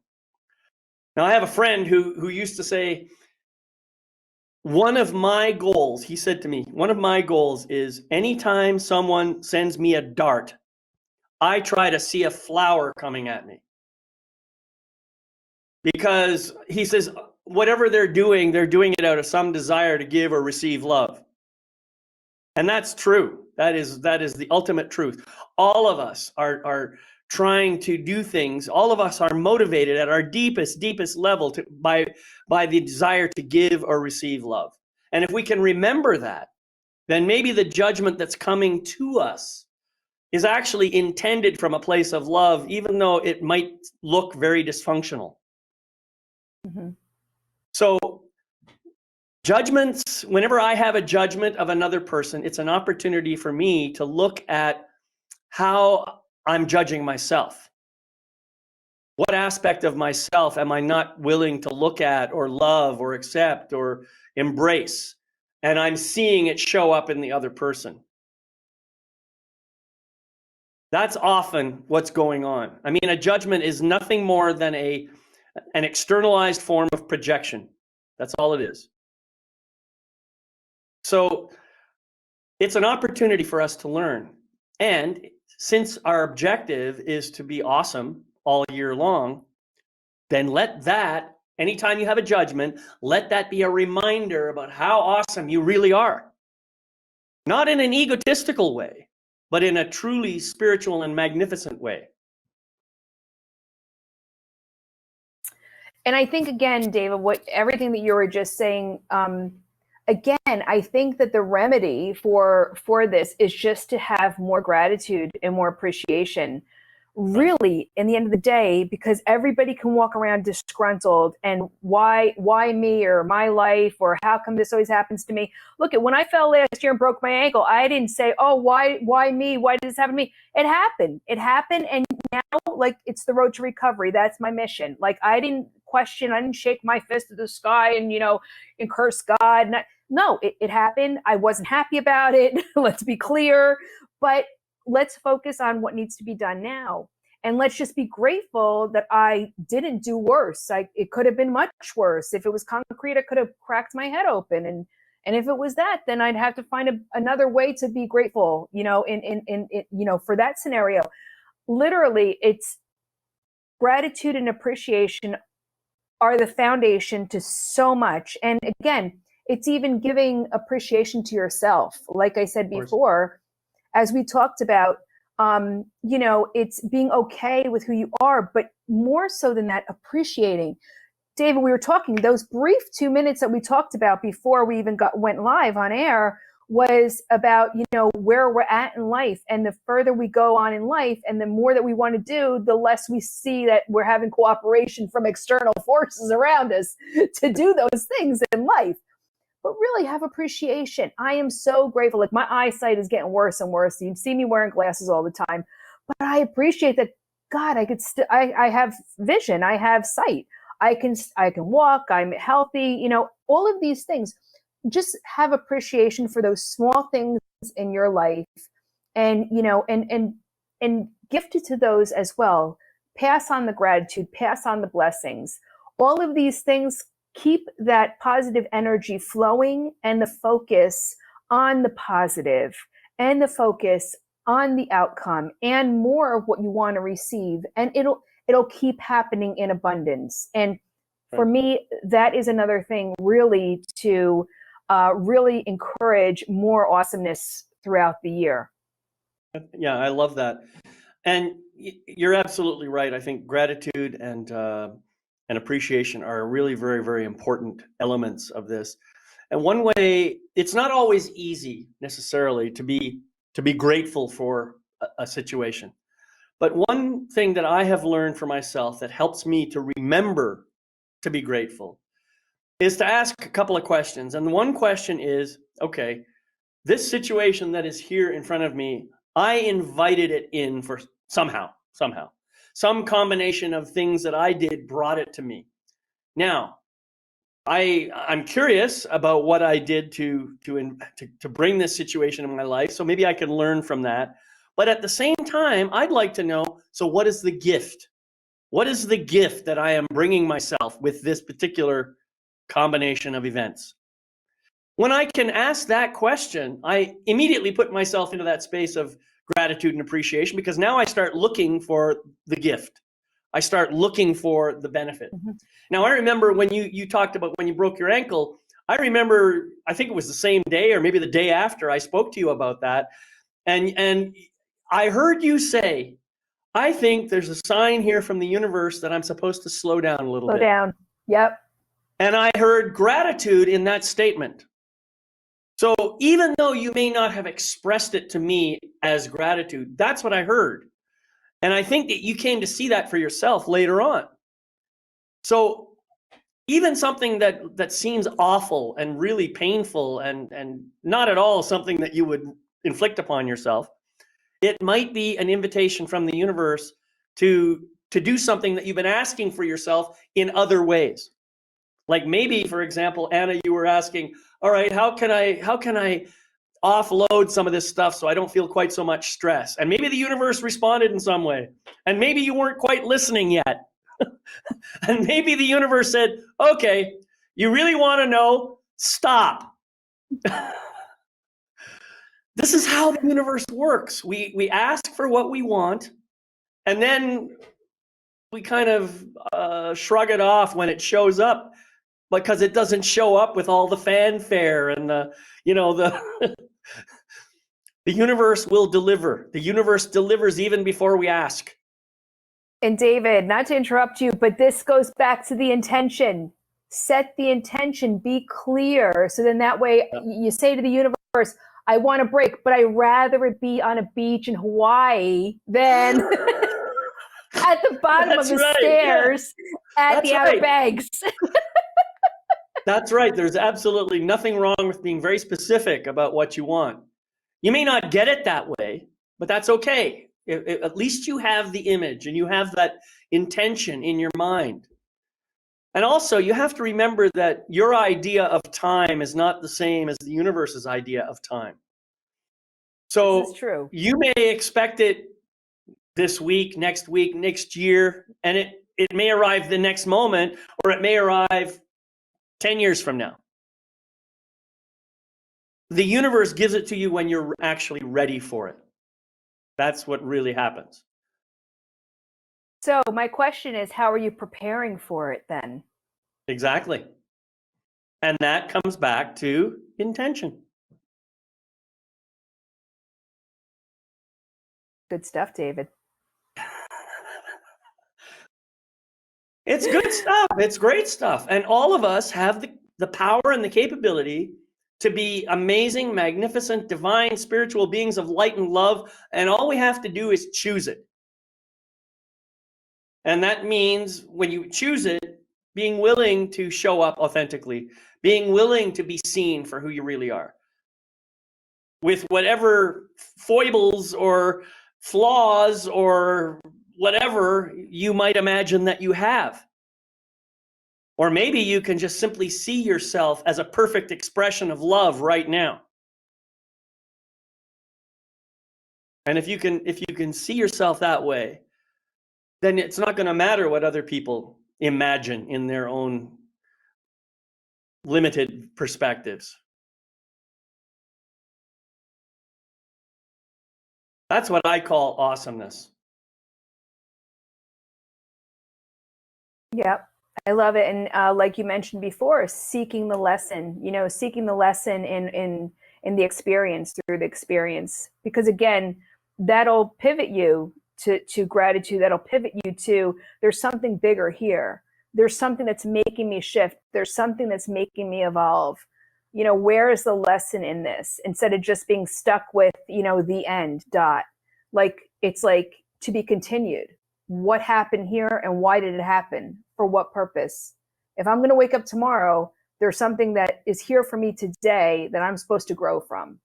S1: Now, I have a friend who used to say, one of my goals, he said to me, one of my goals is anytime someone sends me a dart, I try to see a flower coming at me. Because he says, whatever they're doing it out of some desire to give or receive love. And that's true. That is the ultimate truth. All of us are trying to do things. All of us are motivated at our deepest level by the desire to give or receive love. And if we can remember that, then maybe the judgment that's coming to us is actually intended from a place of love, even though it might look very dysfunctional.
S2: Mm-hmm.
S1: So judgments, whenever I have a judgment of another person, it's an opportunity for me to look at how I'm judging myself. What aspect of myself am I not willing to look at or love or accept or embrace? And I'm seeing it show up in the other person. That's often what's going on. I mean, a judgment is nothing more than an externalized form of projection. That's all it is. So it's an opportunity for us to learn. And since our objective is to be awesome all year long, then let that, anytime you have a judgment, let that be a reminder about how awesome you really are. Not in an egotistical way, but in a truly spiritual and magnificent way.
S2: And I think, again, David, everything that you were just saying, again, I think that the remedy for this is just to have more gratitude and more appreciation. Really, in the end of the day, because everybody can walk around disgruntled and why me, or my life, or how come this always happens to me? Look, when I fell last year and broke my ankle, I didn't say, oh, why me? Why did this happen to me? It happened. And now, like, it's the road to recovery. That's my mission. Like, I didn't question, I didn't shake my fist at the sky and, and curse God. No, it happened. I wasn't happy about it. Let's be clear. But let's focus on what needs to be done now. And let's just be grateful that I didn't do worse. It could have been much worse. If it was concrete, I could have cracked my head open. And if it was that, then I'd have to find another way to be grateful, for that scenario. Literally, it's gratitude and appreciation are the foundation to so much. And again, it's even giving appreciation to yourself. Like I said before, as we talked about, it's being okay with who you are, but more so than that, appreciating. David, we were talking, those brief 2 minutes that we talked about before we even went live on air was about, where we're at in life. And the further we go on in life and the more that we want to do, the less we see that we're having cooperation from external forces around us to do those things in life. But really have appreciation. I am so grateful. Like, my eyesight is getting worse and worse. You see me wearing glasses all the time, but I appreciate that. God, I have vision. I have sight. I can walk. I'm healthy. All of these things. Just have appreciation for those small things in your life, and and gift it to those as well. Pass on the gratitude. Pass on the blessings. All of these things keep that positive energy flowing, and the focus on the positive, and the focus on the outcome, and more of what you want to receive. And it'll keep happening in abundance. And for me, that is another thing really to really encourage more awesomeness throughout the year.
S1: Yeah, I love that. And you're absolutely right. I think gratitude and appreciation are really very, very important elements of this. And one way, it's not always easy necessarily to be grateful for a situation. But one thing that I have learned for myself that helps me to remember to be grateful is to ask a couple of questions. And one question is, okay, this situation that is here in front of me, I invited it in for somehow. Some combination of things that I did brought it to me. Now, I'm curious about what I did to bring this situation in my life, so maybe I can learn from that. But at the same time, I'd like to know, so what is the gift? What is the gift that I am bringing myself with this particular combination of events? When I can ask that question, I immediately put myself into that space of gratitude and appreciation, because now I start looking for the gift. I start looking for the benefit. Mm-hmm. Now, I remember when you talked about when you broke your ankle, I remember, I think it was the same day or maybe the day after I spoke to you about that. And I heard you say, I think there's a sign here from the universe that I'm supposed to slow down a little bit.
S2: Slow down. Yep.
S1: And I heard gratitude in that statement. So even though you may not have expressed it to me as gratitude, that's what I heard. And I think that you came to see that for yourself later on. So even something that seems awful and really painful and not at all something that you would inflict upon yourself, it might be an invitation from the universe to do something that you've been asking for yourself in other ways. Like maybe, for example, Anna, you were asking, all right, how can I offload some of this stuff so I don't feel quite so much stress. And maybe the universe responded in some way. And maybe you weren't quite listening yet. And maybe the universe said, okay, you really want to know? Stop. This is how the universe works. We ask for what we want, and then we kind of shrug it off when it shows up, because it doesn't show up with all the fanfare and the the universe will deliver. The universe delivers even before we ask.
S2: And David, not to interrupt you, but this goes back to the intention. Set the intention, be clear. So then that way you say to the universe, I want a break, but I'd rather it be on a beach in Hawaii than at the bottom of the stairs at the Outer Banks.
S1: That's right. There's absolutely nothing wrong with being very specific about what you want. You may not get it that way, but that's okay. At least you have the image and you have that intention in your mind. And also, you have to remember that your idea of time is not the same as the universe's idea of time. So
S2: this is true.
S1: You may expect it this week, next year, and it may arrive the next moment, or it may arrive 10 years from now. The universe gives it to you when you're actually ready for it. That's what really happens.
S2: So my question is, how are you preparing for it then?
S1: Exactly. And that comes back to intention.
S2: Good stuff, David.
S1: It's good stuff. It's great stuff. And all of us have the power and the capability to be amazing, magnificent, divine, spiritual beings of light and love. And all we have to do is choose it. And that means when you choose it, being willing to show up authentically, being willing to be seen for who you really are, with whatever foibles or flaws or whatever you might imagine that you have. Or maybe you can just simply see yourself as a perfect expression of love right now. And if you can see yourself that way, then it's not going to matter what other people imagine in their own limited perspectives. That's what I call awesomeness.
S2: Yep. I love it. And like you mentioned before, seeking the lesson, seeking the lesson in the experience, through the experience, because again, that'll pivot you to gratitude. That'll pivot you to, there's something bigger here. There's something that's making me shift. There's something that's making me evolve. Where is the lesson in this? Instead of just being stuck with, the end dot. Like, it's like to be continued. What happened here and why did it happen? For what purpose? If I'm going to wake up tomorrow, there's something that is here for me today that I'm supposed to grow from.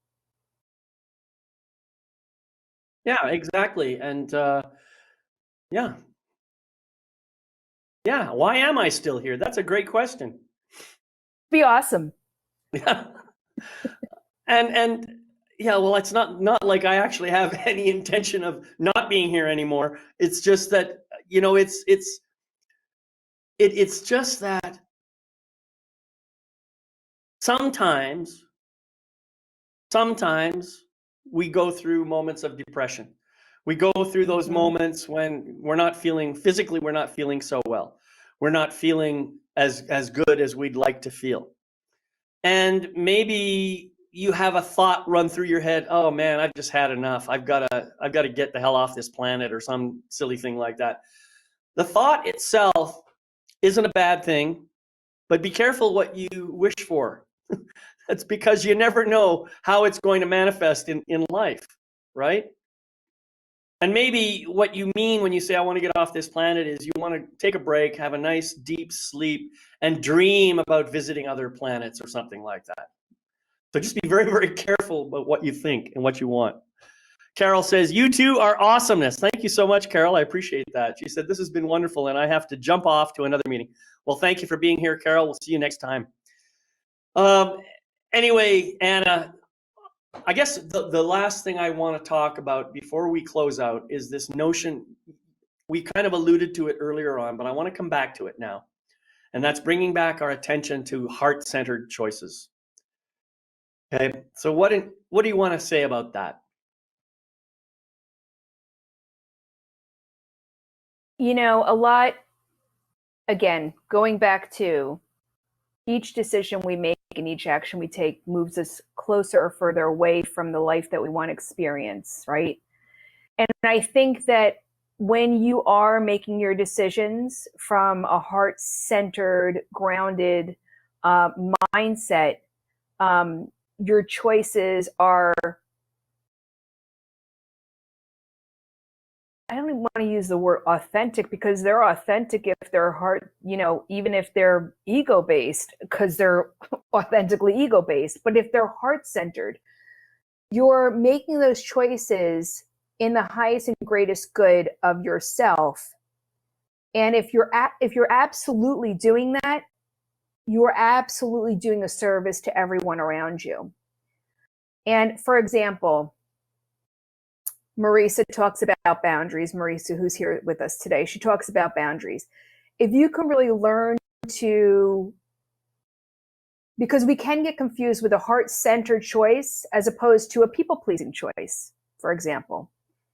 S1: Yeah, exactly. And yeah. Why am I still here? That's a great question.
S2: Be awesome.
S1: Yeah. And yeah, well, it's not like I actually have any intention of not being here anymore. It's just that, it's just that sometimes we go through moments of depression. We go through those moments when we're not feeling so well. We're not feeling as good as we'd like to feel. And maybe you have a thought run through your head, oh man, I've just had enough. I've got to get the hell off this planet, or some silly thing like that. The thought itself isn't a bad thing, but be careful what you wish for. That's because you never know how it's going to manifest in life, right? And maybe what you mean when you say, I want to get off this planet, is you want to take a break, have a nice deep sleep, and dream about visiting other planets or something like that. So just be very, very careful about what you think and what you want. Carol says, you two are awesomeness. Thank you so much, Carol. I appreciate that. She said, this has been wonderful, and I have to jump off to another meeting. Well, thank you for being here, Carol. We'll see you next time. Anyway, Anna, I guess the last thing I want to talk about before we close out is this notion. We kind of alluded to it earlier on, but I want to come back to it now. And that's bringing back our attention to heart-centered choices. Okay, so what do you want to say about that?
S2: You know, a lot, again, going back to each decision we make and each action we take moves us closer or further away from the life that we want to experience, right? And I think that when you are making your decisions from a heart-centered, grounded mindset, your choices are, I don't even want to use the word authentic, because they're authentic if they're heart, you know, even if they're ego-based, because they're authentically ego-based. But if they're heart-centered, you're making those choices in the highest and greatest good of yourself. And if you're absolutely doing that, you're absolutely doing a service to everyone around you. And for example, Marisa talks about boundaries. Marisa, who's here with us today, she talks about boundaries. If you can really learn to, because we can get confused with a heart-centered choice as opposed to a people-pleasing choice, for example.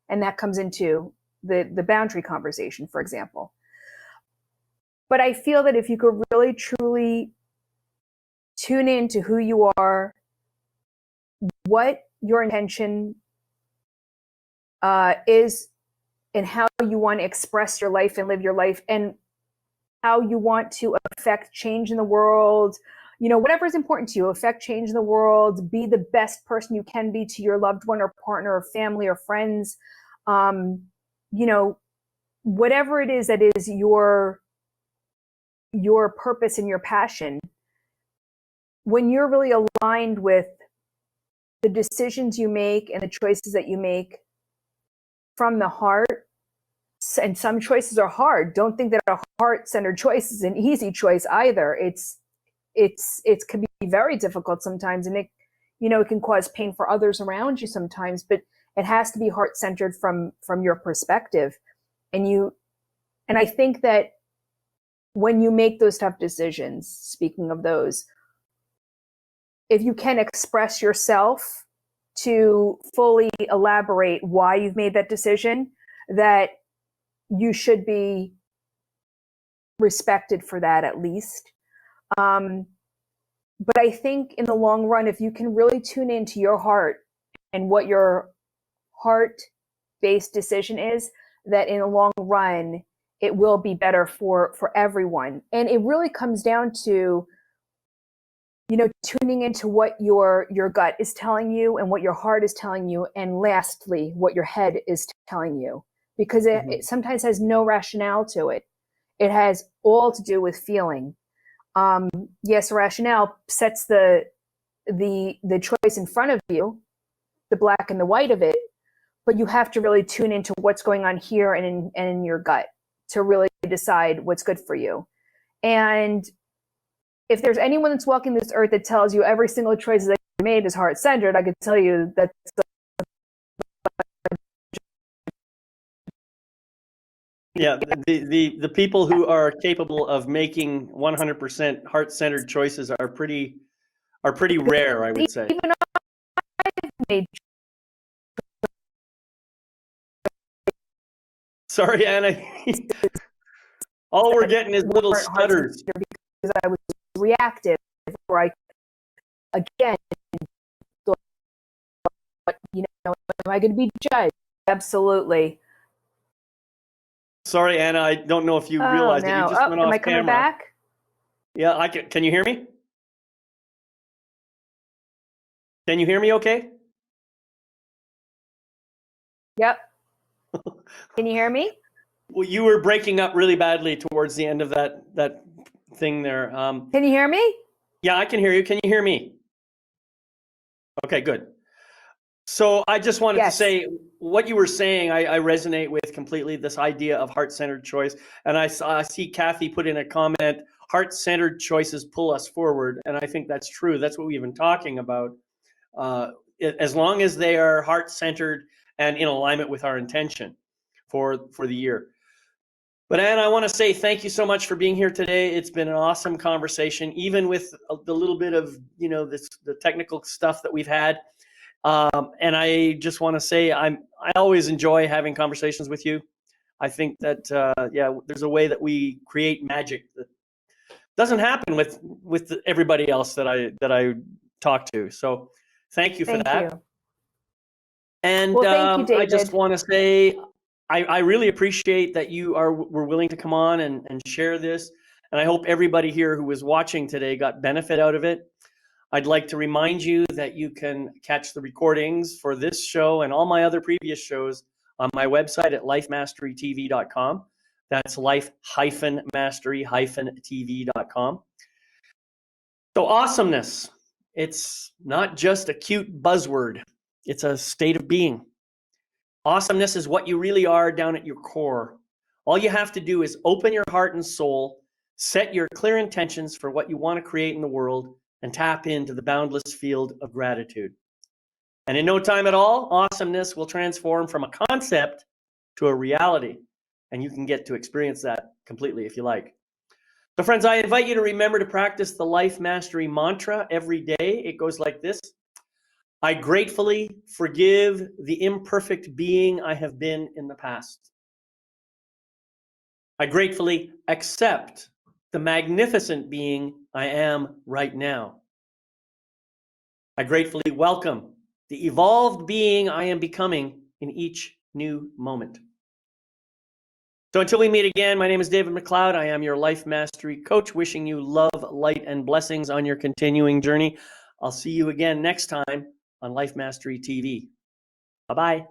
S2: And that comes into the boundary conversation, for example. But I feel that if you could really, truly tune into who you are, what your intention is, and how you want to express your life and live your life, and how you want to affect change in the world, you know, whatever is important to you, affect change in the world, be the best person you can be to your loved one or partner or family or friends, you know, whatever it is that is your purpose and your passion. When you're really aligned with the decisions you make and the choices that you make from the heart, and some choices are hard. Don't think that a heart-centered choice is an easy choice either. It can be very difficult sometimes, and it, you know, it can cause pain for others around you sometimes, but it has to be heart-centered from your perspective. And I think that when you make those tough decisions, speaking of those, if you can express yourself to fully elaborate why you've made that decision, that you should be respected for that at least. But I think in the long run, if you can really tune into your heart and what your heart-based decision is, that in the long run, it will be better for everyone. And it really comes down to, you know, tuning into what your gut is telling you and what your heart is telling you, and lastly, what your head is telling you, because it sometimes has no rationale to it. It has all to do with feeling. Yes, rationale sets the choice in front of you, the black and the white of it, but you have to really tune into what's going on here and in your gut to really decide what's good for you. And if there's anyone that's walking this earth that tells you every single choice that you made is heart-centered, I could tell you that's
S1: Yeah, the people who are capable of making 100% heart-centered choices are pretty rare, I would say.
S2: even I've made.
S1: Sorry, Anna. All we're getting is little stutters.
S2: Because I was reactive, or I, again, thought, you know, am I going to be judged? Absolutely.
S1: Sorry, Anna, I don't know if you realized that you just went off camera.
S2: Am I coming back?
S1: Yeah, I can. Can you hear me? Can you hear me okay?
S2: Yep. Can you hear me?
S1: Well, you were breaking up really badly towards the end of that thing there.
S2: Can you hear me?
S1: Yeah, I can hear you. Can you hear me? Okay, good. So I just wanted to say what you were saying, I resonate with completely, this idea of heart-centered choice. And I see Kathy put in a comment, heart-centered choices pull us forward. And I think that's true. That's what we've been talking about. as long as they are heart-centered and in alignment with our intention for the year. But Anne, I want to say thank you so much for being here today. It's been an awesome conversation, even with the little bit of, the technical stuff that we've had. And I just want to say I always enjoy having conversations with you. I think that, there's a way that we create magic that doesn't happen with everybody else that I talk to. So thank you for that.
S2: Thank you.
S1: And
S2: well, thank you, David.
S1: I just want to say I really appreciate that you were willing to come on and share this. And I hope everybody here who was watching today got benefit out of it. I'd like to remind you that you can catch the recordings for this show and all my other previous shows on my website at lifemasterytv.com. That's life-mastery-tv.com. So awesomeness, it's not just a cute buzzword. It's a state of being. Awesomeness is what you really are down at your core. All you have to do is open your heart and soul, set your clear intentions for what you want to create in the world, and tap into the boundless field of gratitude. And in no time at all, awesomeness will transform from a concept to a reality. And you can get to experience that completely if you like. So friends, I invite you to remember to practice the Life Mastery mantra every day. It goes like this. I gratefully forgive the imperfect being I have been in the past. I gratefully accept the magnificent being I am right now. I gratefully welcome the evolved being I am becoming in each new moment. So until we meet again, my name is David McLeod. I am your Life Mastery Coach, wishing you love, light, and blessings on your continuing journey. I'll see you again next time on Life Mastery TV. Bye-bye.